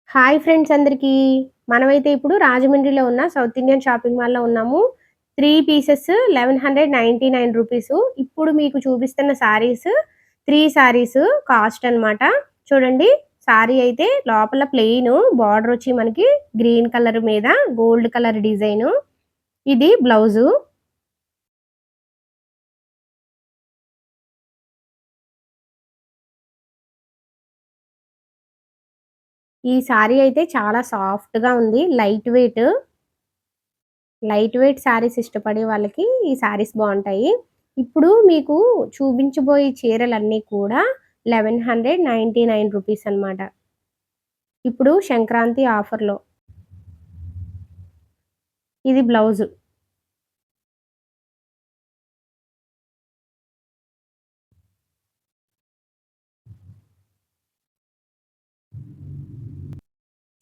Hi friends అందరికీ. మనమైతే ఇప్పుడు రాజమండ్రిలో ఉన్న సౌత్ ఇండియన్ షాపింగ్ మాల్‌లో ఉన్నాము. 3 పీసెస్ రూ. 1199. ఇప్పుడు మీకు చూపిస్తున్న సారీస్ 3 సారీస్ కాస్ట్ అన్నమాట. చూడండి, సారీ అయితే లోపల ప్లెయిన్ బార్డర్ వచ్చి మనకి గ్రీన్ కలర్ మీద గోల్డ్ కలర్ డిజైను. ఇది బ్లౌజు. ఈ సారీ అయితే చాలా సాఫ్ట్‌గా ఉంది. లైట్ వెయిట్ శారీస్ ఇష్టపడే వాళ్ళకి ఈ శారీస్ బావుంటాయి. ఇప్పుడు మీకు చూపించబోయే చీరలన్నీ కూడా రూ. 1199 అన్నమాట. ఇప్పుడు సంక్రాంతి ఆఫర్‌లో. ఇది బ్లౌజు.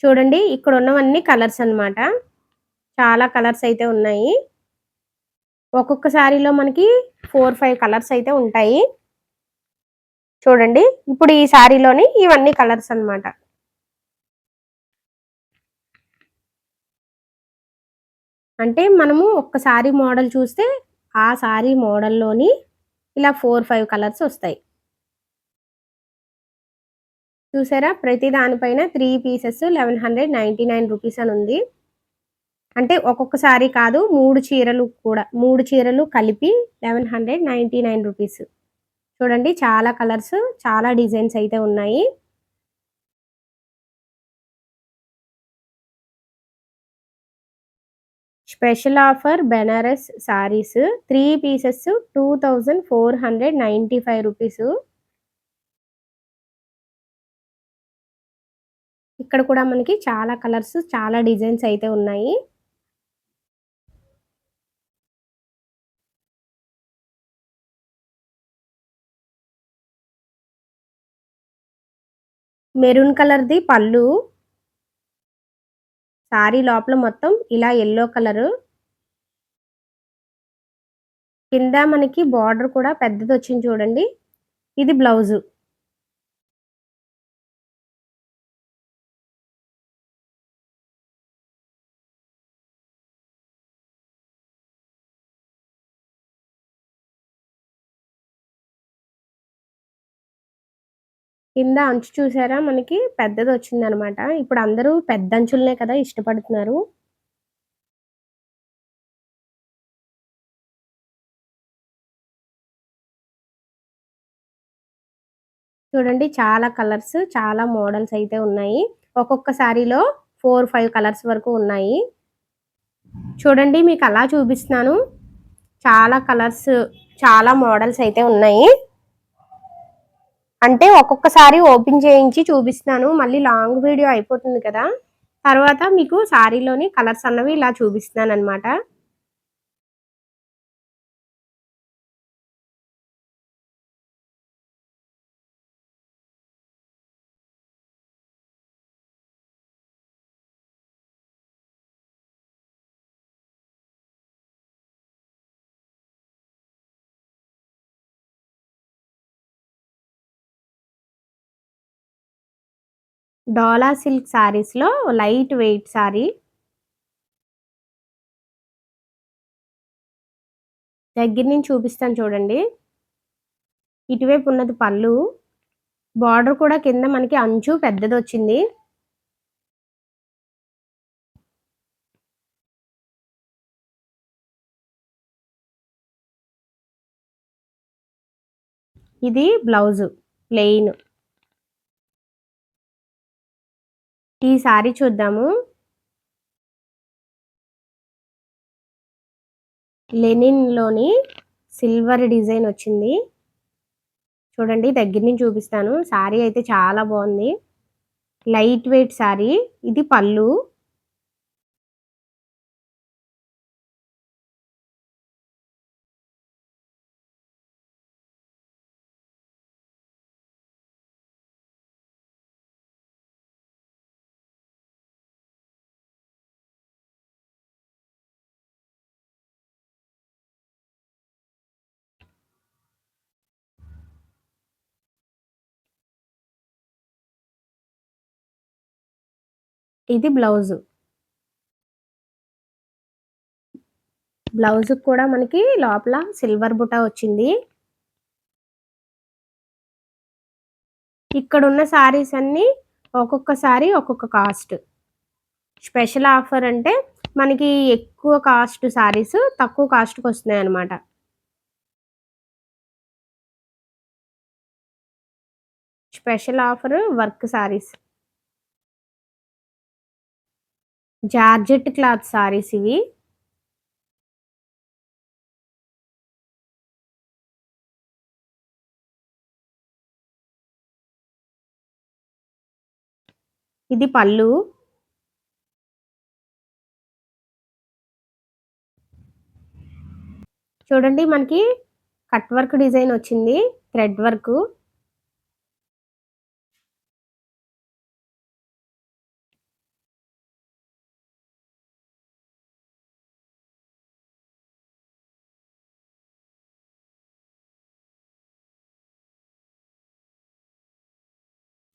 చూడండి, ఇక్కడున్నవన్నీ కలర్స్ అన్నమాట. చాలా కలర్స్ అయితే ఉన్నాయి. ఒక్కొక్క శారీలో మనకి 4, 5 కలర్స్ అయితే ఉంటాయి. చూడండి, ఇప్పుడు ఈ శారీలోని ఇవన్నీ కలర్స్ అన్నమాట. అంటే మనము ఒక్క శారీ మోడల్ చూస్తే ఆ శారీ మోడల్‌లోని ఇలా 4, 5 కలర్స్ ఒస్తాయి. చూసారా? ప్రతి దానిపైన 3 పీసెస్ రూ. 1199 అని ఉంది. అంటే ఒక్కొక్క సారీ కాదు, 3 చీరలు కూడా. 3 చీరలు కలిపి రూ. 1199. చూడండి, చాలా కలర్స్, చాలా డిజైన్స్ అయితే ఉన్నాయి. Special offer Banaras sarees 3 pieces రూ. 2495. ఇక్కడ కూడా మనకి చాలా కలర్స్, చాలా డిజైన్స్ అయితే ఉన్నాయి. మెరూన్ కలర్‌ది పళ్ళు. సారీ లోపల మొత్తం ఇలా యెల్లో కలరు. కింద మనకి బార్డర్ కూడా పెద్దదొచ్చింది చూడండి. ఇది బ్లౌజు. కింద అంచు చూసారా, మనకి పెద్దదొచ్చిందనమాట. ఇప్పుడు అందరూ పెద్దంచులనే కదా ఇష్టపడుతున్నారు. చూడండి, చాలా కలర్స్, చాలా మోడల్స్ అయితే ఉన్నాయి. ఒక్కొక్క సారీలో 4, 5 కలర్స్ వరకు ఉన్నాయి. చూడండి, మీకలా చూపిస్తున్నాను. చాలా కలర్స్, చాలా మోడల్స్ అయితే ఉన్నాయి. అంటే ఒక్కొక్క సారీ ఓపెన్ చేయించి చూపిస్తున్నాను. మళ్ళీ లాంగ్ వీడియో అయిపోతుంది కదా! తర్వాత మీకు సారీలోని కలర్స్ అన్నవి ఇలా చూపిస్తున్నాననమాట. డోలా సిల్క్ సారీస్‌లో లైట్ వెయిట్ సారీ. దగ్గర నుంచి చూపిస్తాను చూడండి. ఇటువైపు ఉన్నది పళ్ళు. బార్డర్ కూడా కింద మనకి అంచు పెద్దదొచ్చింది. ఇది బ్లౌజు ప్లెయిన్. ఈ సారీ చూద్దాము. లెనిన్‌లోని సిల్వర్ డిజైన్ వచ్చింది. చూడండి, దగ్గర నుంచి చూపిస్తాను. సారీ అయితే చాలా బావుంది. Light weight sorry. ఇది పళ్ళు. ఇది బ్లౌజు. బ్లౌజుకి కూడా మనకి లోపల సిల్వర్ బుటా వచ్చింది. ఇక్కడున్న సారీస్ అన్నీ ఒక్కొక్క సారీ ఒక్కొక్క కాస్ట్. స్పెషల్ ఆఫర్ అంటే మనకి ఎక్కువ కాస్ట్ సారీస్ తక్కువ కాస్ట్‌కొస్తున్నాయన్నమాట. Special offer work saris. Georgette cloth saris ఇవి. ఇది పళ్ళు. చూడండి మనకి కట్ వర్క్ డిజైన్ వచ్చింది. Thread work.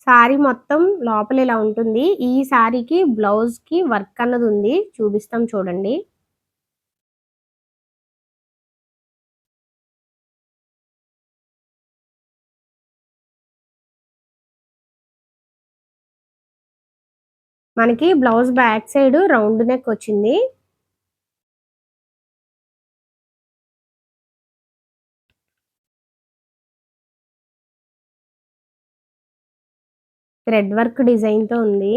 సారీ మొత్తం లోపల ఇలా ఉంటుంది. ఈ సారీకి బ్లౌజ్‌కి వర్క్ అన్నది ఉంది. చూపిస్తాం చూడండి. మనకి blouse back side round neck వచ్చింది. థ్రెడ్ వర్క్ డిజైన్‌తో ఉంది.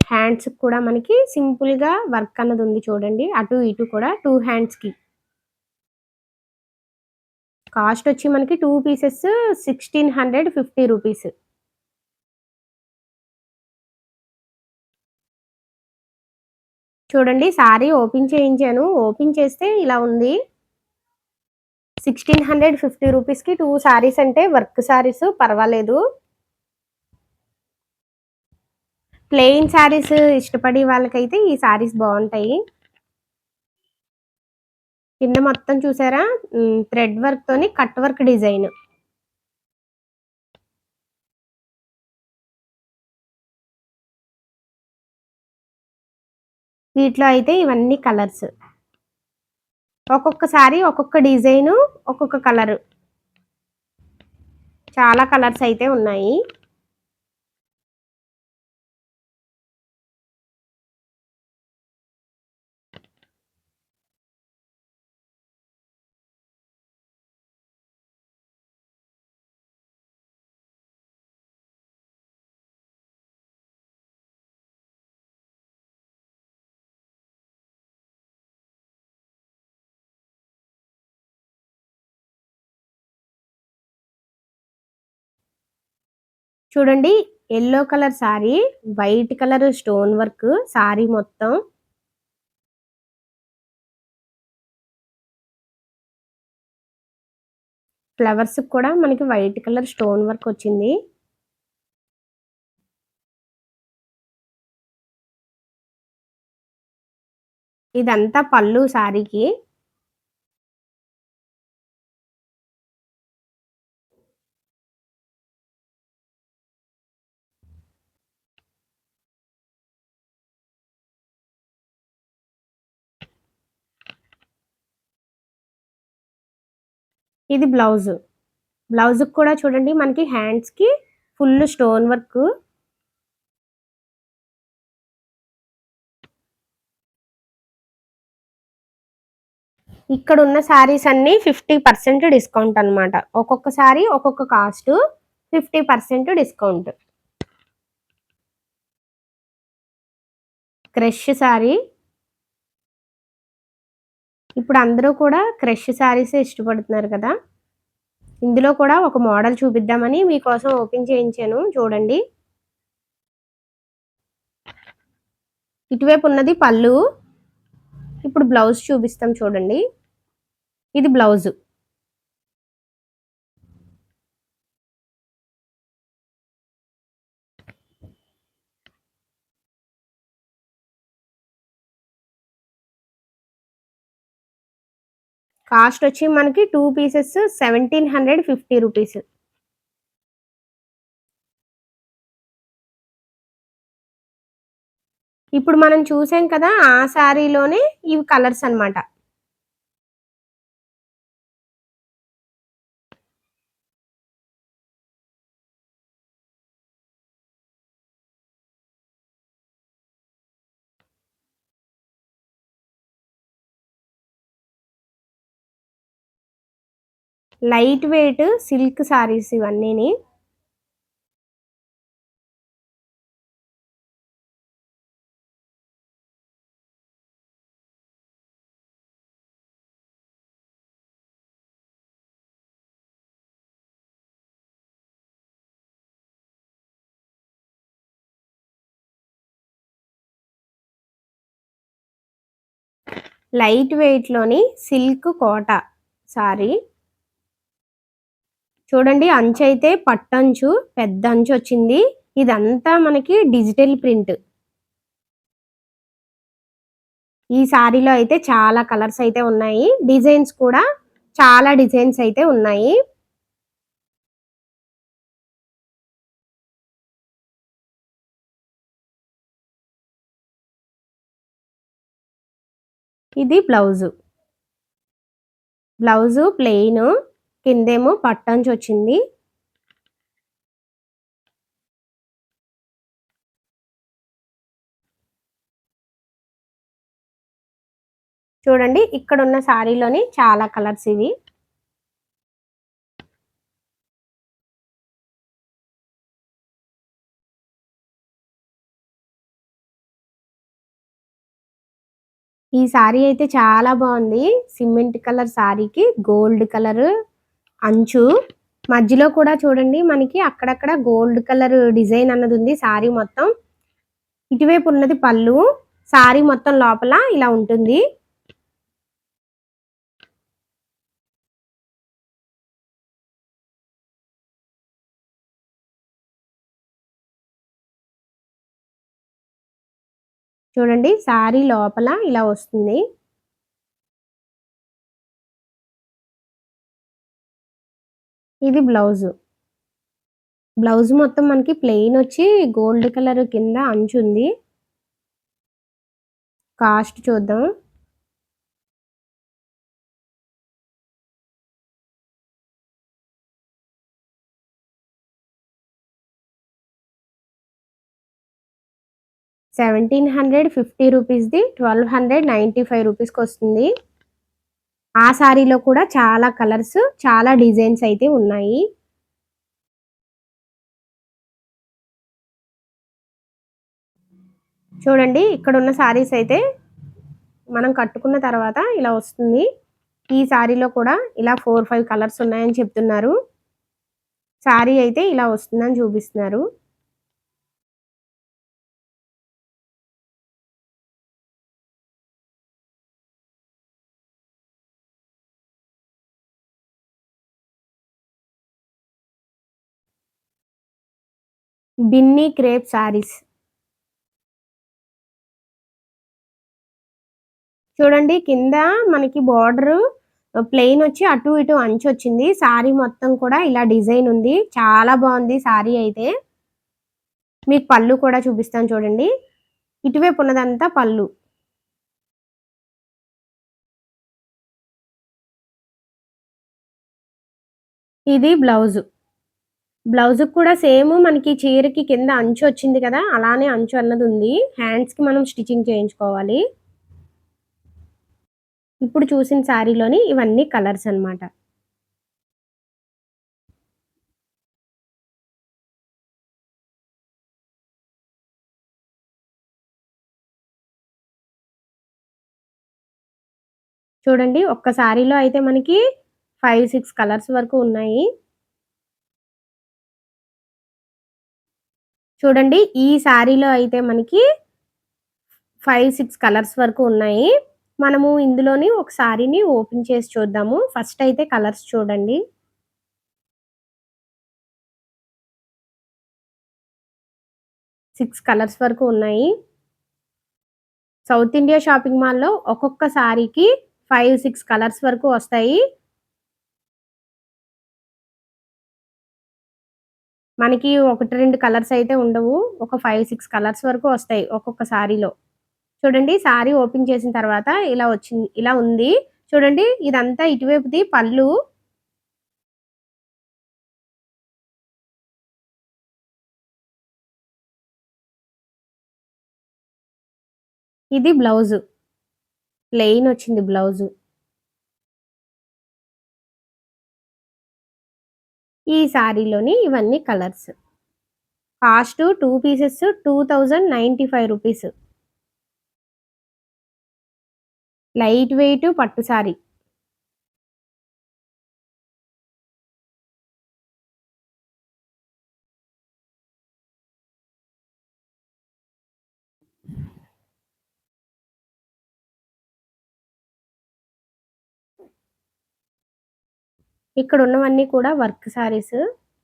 హ్యాండ్స్‌కి కూడా మనకి సింపుల్‌గా వర్క్ అన్నది ఉంది చూడండి. అటు ఇటు కూడా 2 హ్యాండ్స్‌కి. కాస్ట్ వచ్చి మనకి 2 పీసెస్ 1650 రూపీస్. చూడండి సారీ ఓపెన్ చేయించాను. ఓపెన్ చేస్తే ఇలా ఉంది. 1650 రూపీస్‌కి 2 సారీస్ అంటే వర్క్ సారీస్ పర్వాలేదు. ప్లెయిన్ సారీస్ ఇష్టపడే వాళ్ళకైతే ఈ సారీస్ బావుంటాయి. కింద మొత్తం చూసారా? థ్రెడ్ వర్క్‌తోని కట్ వర్క్ డిజైన్. వీటిలో అయితే ఇవన్నీ కలర్స్. ఒక్కొక్క సారీ ఒక్కొక్క డిజైను, ఒక్కొక్క కలరు. చాలా కలర్స్ అయితే ఉన్నాయి. చూడండి yellow colour sorry, white colour stone work sorry మొత్తం. ఫ్లవర్స్‌కి కూడా మనకి వైట్ కలర్ స్టోన్ వర్క్ వచ్చింది. ఇదంతా పళ్ళు సారీకి. ఇది బ్లౌజ్. బ్లౌజ్‌కి కూడా చూడండి మనకి హ్యాండ్స్‌కి ఫుల్ స్టోన్ వర్క్. ఇక్కడున్న సారీస్ అన్నీ 50% డిస్కౌంట్ అన్నమాట. ఒక్కొక్క సారీ ఒక్కొక్క కాస్ట్. 50% డిస్కౌంట్. Crush sorry. ఇప్పుడు అందరూ కూడా క్రష్ సారీసే ఇష్టపడుతున్నారు కదా! ఇందులో కూడా ఒక మోడల్ చూపిద్దామని మీకోసం ఓపెన్ చేయించాను చూడండి. ఇటువైపు ఉన్నది పళ్ళు. ఇప్పుడు బ్లౌజ్ చూపిస్తాం చూడండి. ఇది బ్లౌజు. కాస్ట్ వచ్చి మనకి 2 పీసెస్ 1750 రూపీస్. ఇప్పుడు మనం చూసాం కదా! ఆ శారీలోనే ఇవి కలర్స్ అన్నమాట. లైట్ వెయిట్ సిల్క్ శారీస్ ఇవన్నీని. లైట్ వెయిట్‌లోని సిల్క్ కోట సారీ. చూడండి అంచయితే పట్టంచు, పెద్ద అంచొచ్చింది. ఇదంతా మనకి డిజిటల్ ప్రింట్. ఈ సారీలో అయితే చాలా కలర్స్ అయితే ఉన్నాయి. డిజైన్స్ కూడా చాలా డిజైన్స్ అయితే ఉన్నాయి. ఇది బ్లౌజు. Blouse plain. కిందేమో పట్టంచొచ్చింది. చూడండి ఇక్కడున్న సారీలోని చాలా కలర్స్ ఇవి. ఈ సారీ అయితే చాలా బావుంది. సిమెంట్ కలర్ సారీకి గోల్డ్ కలరు అంచు. మధ్యలో కూడా చూడండి మనకి అక్కడక్కడ గోల్డ్ కలర్ డిజైన్ అన్నదుంది సారీ మొత్తం. ఇటువైపు ఉన్నది పళ్ళు. సారీ మొత్తం లోపల ఇలా ఉంటుంది. చూడండి సారీ లోపల ఇలా వస్తుంది. ఇది బ్లౌజు. బ్లౌజ్ మొత్తం మనకి ప్లెయినొచ్చి గోల్డ్ కలర్ కింద అంచుంది. కాస్ట్ చూద్దాం. రూ. 1750ది 1295 రూపీస్‌కొస్తుంది. ఆ సారీలో కూడా చాలా కలర్స్, చాలా డిజైన్స్ అయితే ఉన్నాయి. చూడండి ఇక్కడున్న సారీస్ అయితే మనం కట్టుకున్న తర్వాత ఇలా వస్తుంది. ఈ సారీలో కూడా ఇలా 4, 5 కలర్స్ ఉన్నాయని చెప్తున్నారు. సారీ అయితే ఇలా వస్తుందని చూపిస్తున్నారు. బిన్నీ క్రేప్ సారీస్. చూడండి కింద మనకి బోర్డరు ప్లెయినొచ్చి అటు ఇటు అంచొచ్చింది. సారీ మొత్తం కూడా ఇలా డిజైన్ ఉంది. చాలా బావుంది సారీ అయితే. మీకు పళ్ళు కూడా చూపిస్తాను చూడండి. ఇటువైపు ఉన్నదంతా పళ్ళు. ఇది బ్లౌజు. బ్లౌజుకి కూడా సేమ్ మనకి చీరకి కింద అంచొచ్చింది కదా! అలానే అంచు అన్నదుంది. హ్యాండ్స్‌కి మనం స్టిచ్చింగ్ చేయించుకోవాలి. ఇప్పుడు చూసిన సారీలోని ఇవన్నీ కలర్స్ అన్నమాట. చూడండి ఒక్క సారీలో అయితే మనకి 5, 6 కలర్స్ వరకు ఉన్నాయి. చూడండి ఈ సారీలో అయితే మనకి 5, 6 కలర్స్ వరకు ఉన్నాయి. మనము ఇందులోని ఒక సారీని ఓపెన్ చేసి చూద్దాము. ఫస్ట్ అయితే కలర్స్ చూడండి. 6 కలర్స్ వరకు ఉన్నాయి. సౌత్ ఇండియా షాపింగ్ మాల్‌లో ఒక్కొక్క సారీకి 5, 6 కలర్స్ వరకు వస్తాయి. మనకి 1, 2 కలర్స్ అయితే ఉండవు. ఒక 5, 6 కలర్స్ వరకు వస్తాయి ఒక్కొక్క సారీలో. చూడండి సారీ ఓపెన్ చేసిన తర్వాత ఇలా వచ్చింది. ఇలా ఉంది. చూడండి ఇదంతా ఇటువైపుది పళ్ళు. ఇది బ్లౌజు. ప్లెయిన్ వచ్చింది బ్లౌజు. ఈ సారీలోని ఇవన్నీ colours. Cost 2 pieces 2095 rupees. Light weight పట్టు సారీ. ఇక్కడున్నవన్నీ కూడా వర్క్ సారీస్.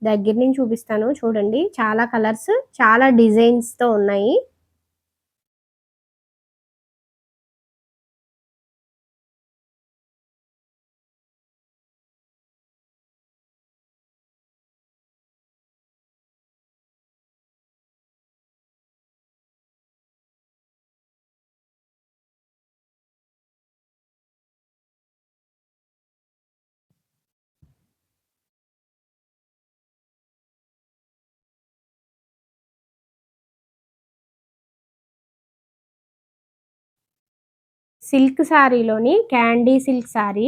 దగ్గర నుంచి చూపిస్తాను చూడండి. చాలా కలర్స్, చాలా డిజైన్స్‌తో ఉన్నాయి. సిల్క్ సారీలోని క్యాండీ సిల్క్ సారీ.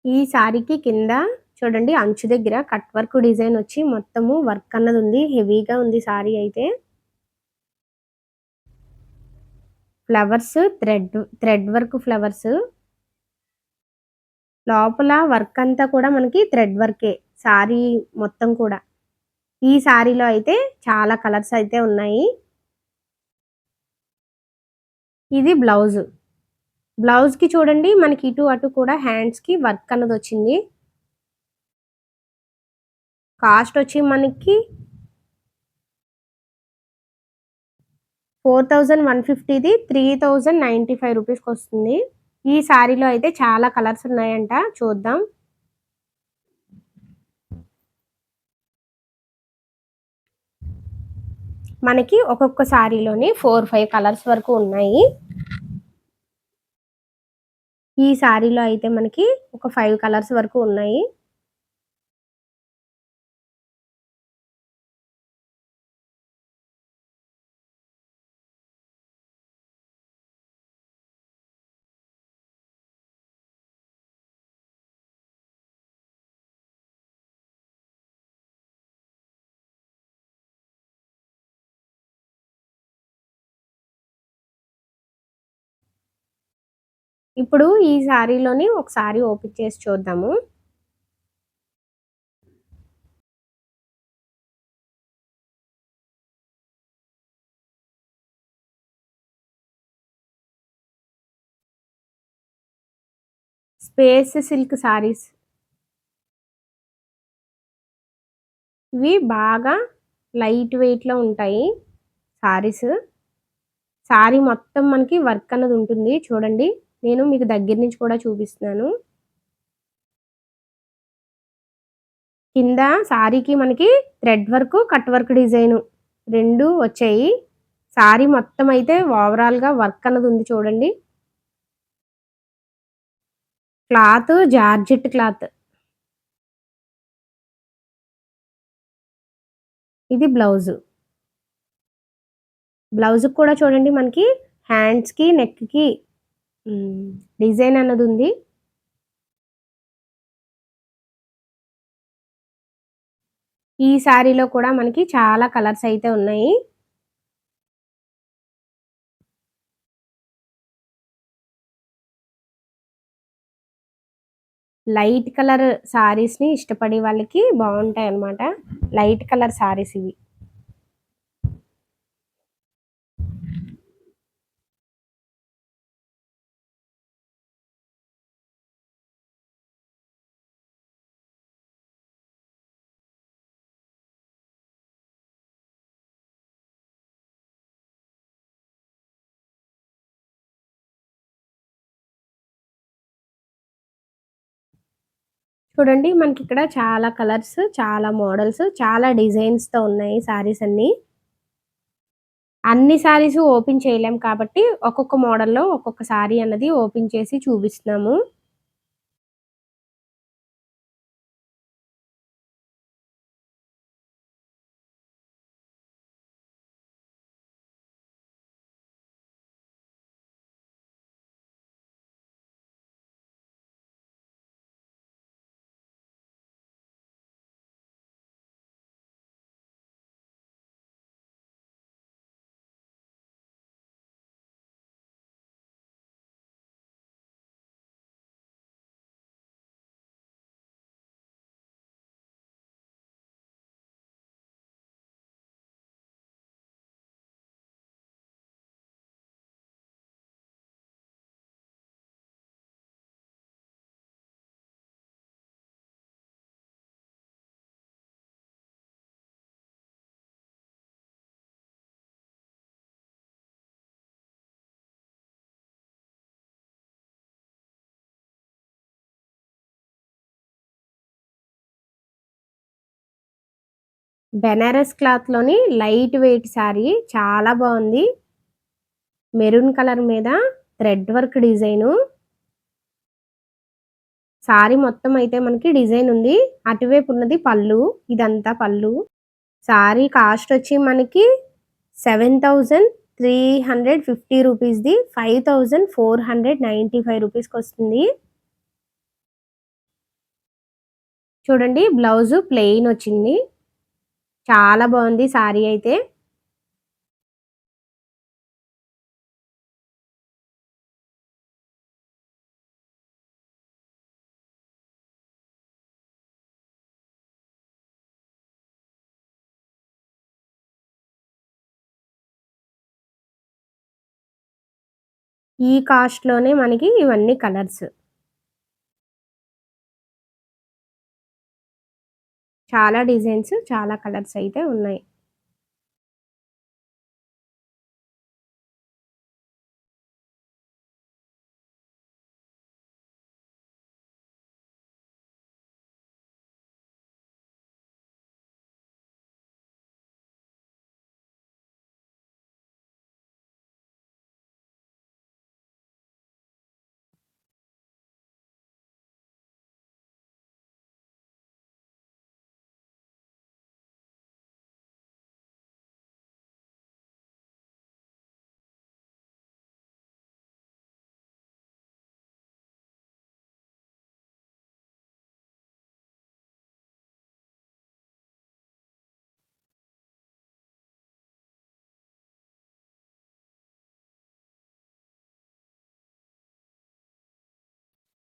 ఈ సారీకి కింద చూడండి అంచు దగ్గర కట్ వర్క్ డిజైన్ వచ్చి మొత్తము వర్క్ అన్నదుంది. హెవీగా ఉంది సారీ అయితే. Flowers thread work flowers. లోపల వర్క్ అంతా కూడా మనకి థ్రెడ్ వర్కే. సారీ మొత్తం కూడా. ఈ సారీలో అయితే చాలా కలర్స్ అయితే ఉన్నాయి. ఇది బ్లౌజు. బ్లౌజ్‌కి చూడండి మనకి ఇటు అటు కూడా హ్యాండ్స్‌కి వర్క్ అన్నదొచ్చింది. కాస్ట్ వచ్చి మనకి 4150ది 3095 రూపీస్‌కొస్తుంది. ఈ సారీలో అయితే చాలా కలర్స్ ఉన్నాయంట. చూద్దాం. మనకి ఒక్కొక్క సారీలోని 4, 5 కలర్స్ వరకు ఉన్నాయి. ఈ సారీలో అయితే మనకి ఒక 5 కలర్స్ వరకు ఉన్నాయి. ఇప్పుడు ఈ సారీలోని ఒక సారీ ఓపెన్ చేసి చూద్దాము. Space silk saris. ఇవి బాగా లైట్ వెయిట్‌లో ఉంటాయి సారీస్. సారీ మొత్తం మనకి వర్క్ అన్నది ఉంటుంది. చూడండి. నేను మీకు దగ్గర నుంచి కూడా చూపిస్తున్నాను. కింద సారీకి మనకి thread work, cut work design 2 వచ్చాయి. సారీ మొత్తం అయితే ఓవరాల్‌గా వర్క్ అన్నది ఉంది చూడండి. Cloth georgette cloth. ఇది బ్లౌజు. బ్లౌజ్‌కి కూడా చూడండి మనకి హ్యాండ్స్‌కి, నెక్‌కి హ్మ్. డిజైన్ అన్నదుంది. ఈ సారీలో కూడా మనకి చాలా కలర్స్ అయితే ఉన్నాయి. లైట్ కలర్ సారీస్‌ని ఇష్టపడే వాళ్ళకి బావుంటాయన్నమాట. లైట్ కలర్ సారీస్ ఇవి. చూడండి మనకిక్కడ చాలా కలర్స్, చాలా మోడల్స్, చాలా డిజైన్స్‌తో ఉన్నాయి శారీస్ అన్నీ. అన్ని శారీసు ఓపెన్ చేయలేం కాబట్టి ఒక్కొక్క మోడల్‌లో ఒక్కొక్క శారీ అన్నది ఓపెన్ చేసి చూపిస్తున్నాము. బెనారస్ క్లాత్‌లోని లైట్ వెయిట్ శారీ చాలా బావుంది. మెరూన్ కలర్ మీద థ్రెడ్ వర్క్ డిజైను. శారీ మొత్తం అయితే మనకి డిజైన్ ఉంది. అటువైపు ఉన్నది పళ్ళు. ఇదంతా పళ్ళు. శారీ కాస్ట్ వచ్చి మనకి 7,350 రూపీస్‌ది 5,495 రూపీస్‌కొస్తుంది. చూడండి బ్లౌజు ప్లెయిన్ వచ్చింది. చాలా బావుంది శారీ అయితే. ఈ కాస్ట్‌లోనే మనకి ఇవన్నీ కలర్స్. చాలా డిజైన్స్, చాలా కలర్స్ అయితే ఉన్నాయి.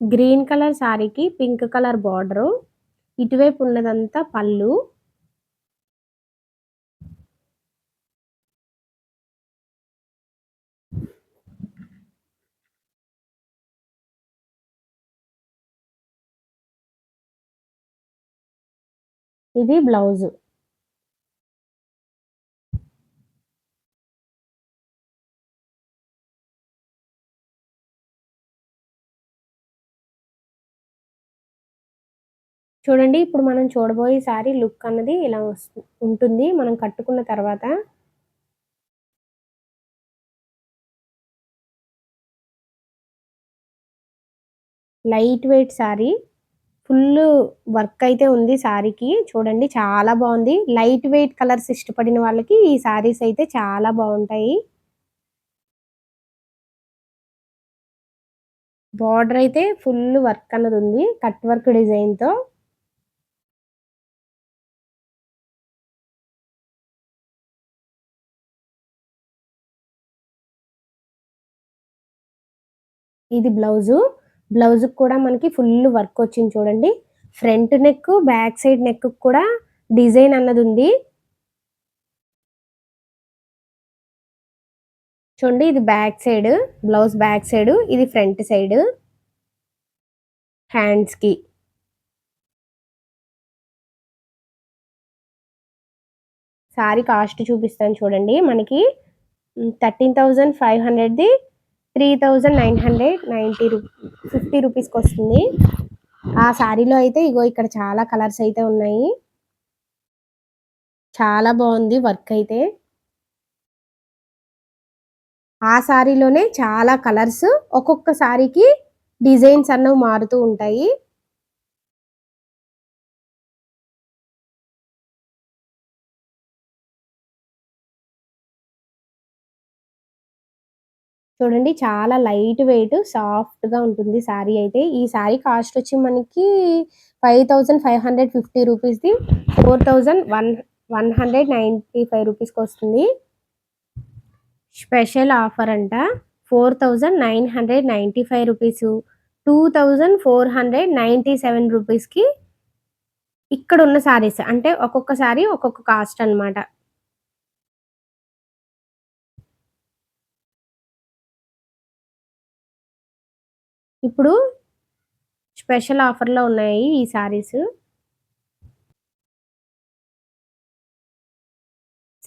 గ్రీన్ కలర్ శారీకి పింక్ కలర్ బార్డరు. ఇటువైపు ఉన్నదంతా పళ్ళు. ఇది బ్లౌజు. చూడండి ఇప్పుడు మనం చూడబోయే శారీ లుక్ అన్నది ఇలా ఉంటుంది మనం కట్టుకున్న తర్వాత. Light weight sari. Full work అయితే ఉంది శారీకి. చూడండి చాలా బావుంది. లైట్ వెయిట్ కలర్స్ ఇష్టపడిన వాళ్ళకి ఈ శారీస్ అయితే చాలా బావుంటాయి. బార్డర్ అయితే ఫుల్ వర్క్ అన్నది ఉంది. కట్ వర్క్ డిజైన్‌తో. ఇది బ్లౌజు. బ్లౌజుకి కూడా మనకి ఫుల్ వర్క్ వచ్చింది చూడండి. ఫ్రంట్ నెక్, బ్యాక్ సైడ్ నెక్‌కి కూడా డిజైన్ అన్నదుంది. చూడండి ఇది back side, blouse back side, ఇది ఫ్రంట్ సైడు. హ్యాండ్స్‌కి. సారీ కాస్ట్ చూపిస్తాను చూడండి. మనకి 13,500ది 3,990 50 రూపీస్‌కొస్తుంది. ఆ సారీలో అయితే ఇగో ఇక్కడ చాలా కలర్స్ అయితే ఉన్నాయి. చాలా బావుంది వర్క్ అయితే. ఆ సారీలోనే చాలా కలర్స్, ఒక్కొక్క సారీకి డిజైన్స్ అన్నవి మారుతూ ఉంటాయి. చూడండి చాలా లైట్ వెయిట్ సాఫ్ట్‌గా ఉంటుంది సారీ అయితే. ఈ సారీ కాస్ట్ వచ్చి మనకి 5550 రూపీస్‌ది 4195 రూపీస్‌కొస్తుంది. స్పెషల్ ఆఫర్ అంట. 4995 రూపీసు, 2497 రూపీస్‌కి ఇక్కడున్న సారీస్. అంటే ఒక్కొక్క సారీ ఒక్కొక్క కాస్ట్ అన్నమాట. ఇప్పుడు స్పెషల్ ఆఫర్‌లో ఉన్నాయి ఈ సారీస్.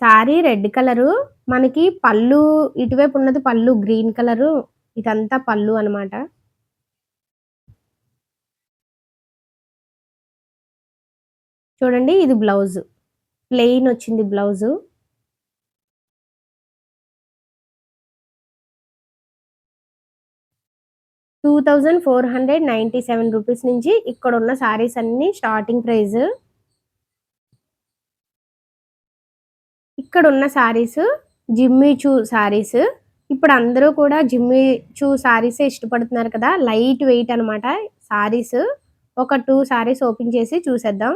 Sorry red colour. మనకి పళ్ళు ఇటువైపు ఉన్నది పళ్ళు గ్రీన్ కలరు. ఇదంతా పళ్ళు అన్నమాట. చూడండి ఇది బ్లౌజ్. ప్లెయిన్ వచ్చింది బ్లౌజు. 2497 రూపీస్ నుంచి ఇక్కడున్న సారీస్ అన్నీ స్టార్టింగ్ ప్రైస్. ఇక్కడున్న సారీస్ జిమ్మీ చూ సారీస్. ఇప్పుడు అందరూ కూడా జిమ్మీ చూ సారీసే ఇష్టపడుతున్నారు కదా! లైట్ వెయిట్ అన్నమాట సారీస్. ఒక 2 సారీస్ ఓపెన్ చేసి చూసేద్దాం.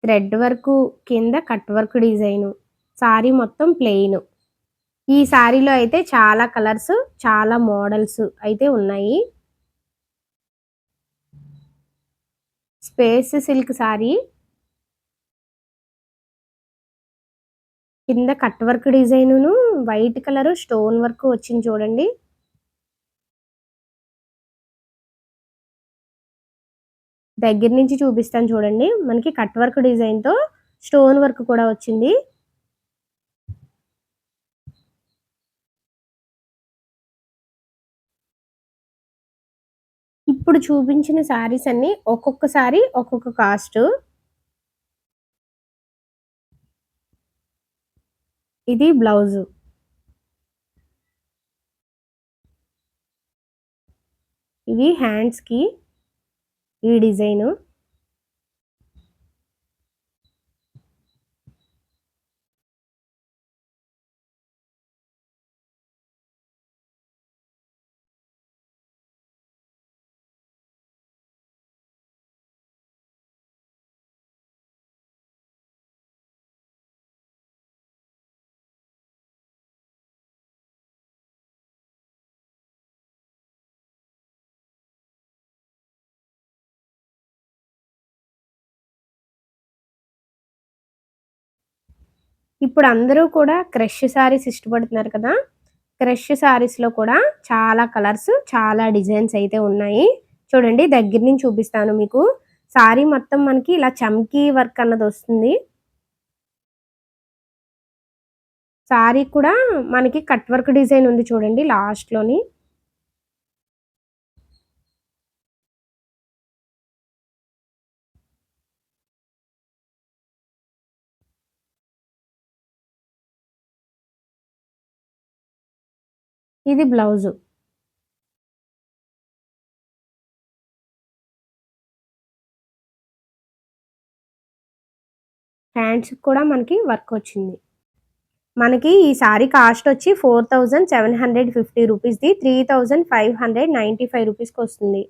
థ్రెడ్ వర్కు కింద కట్ వర్క్ డిజైను. సారీ మొత్తం ప్లెయిను. ఈ సారీలో అయితే చాలా కలర్స్, చాలా మోడల్స్ అయితే ఉన్నాయి. Space silk sari. కింద కట్ వర్క్ డిజైనును, వైట్ కలరు స్టోన్ వర్క్ వచ్చింది చూడండి. దగ్గర నుంచి చూపిస్తాను చూడండి. మనకి కట్ వర్క్ డిజైన్‌తో స్టోన్ వర్క్ కూడా వచ్చింది. ఇప్పుడు చూపించిన సారీస్ అన్నీ ఒక్కొక్క సారీ ఒక్కొక్క కాస్టు. ఇది బ్లౌజు. ఇవి హ్యాండ్స్‌కి ఈ డిజైను. ఇప్పుడు అందరూ కూడా క్రష్ సారీస్ ఇష్టపడుతున్నారు కదా! క్రష్ సారీస్‌లో కూడా చాలా కలర్స్, చాలా డిజైన్స్ అయితే ఉన్నాయి. చూడండి దగ్గర నుంచి చూపిస్తాను మీకు. సారీ మొత్తం మనకి ఇలా చమ్కీ వర్క్ అన్నదొస్తుంది. సారీ కూడా మనకి కట్ వర్క్ డిజైన్ ఉంది చూడండి లాస్ట్‌లోని. ఇది బ్లౌజు. హ్యాండ్స్‌కి కూడా మనకి వర్క్ వచ్చింది. మనకి ఈ సారీ కాస్ట్ వచ్చి 4750 రూపీస్‌ది 3595 రూపీస్‌కొస్తుంది.